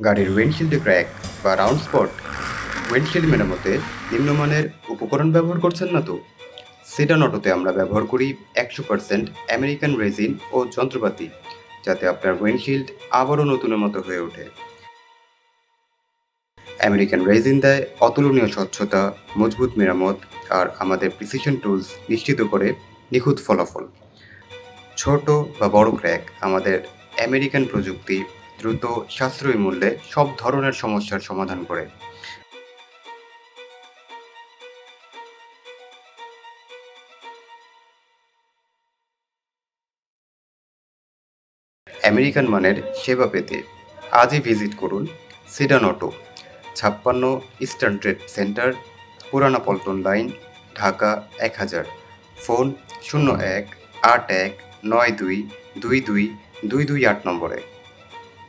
গাড়ির উইন্ডশিল্ডে ক্র্যাক বা round spot, windshield মেরামতে নিম্নমানের উপকরণ ব্যবহার করছেন না তো? সেডান অটোতে আমরা ব্যবহার করি 100% আমেরিকান রেজিন ও যন্ত্রপাতি, যাতে আপনার উইন্ডশিল্ড আবারও নতুনের মতো হয়ে ওঠে। আমেরিকান রেজিন দেয় অতুলনীয় স্বচ্ছতা, মজবুত মেরামত আর আমাদের প্রিসিশন টুলস নিশ্চিত করে নিখুঁত ফলাফল। ছোট বা বড় ক্র্যাক, আমাদের আমেরিকান প্রযুক্তি দ্রুত, সাশ্রয়ী মূল্যে সব ধরনের সমস্যার সমাধান করে। আমেরিকান মানের সেবা পেতে আজই ভিজিট করুন sit down auto, 56 eastern trade centre, পুরানা পল্টন লাইন, ঢাকা 1000। ফোন 01 81 92 22 228 নম্বরে।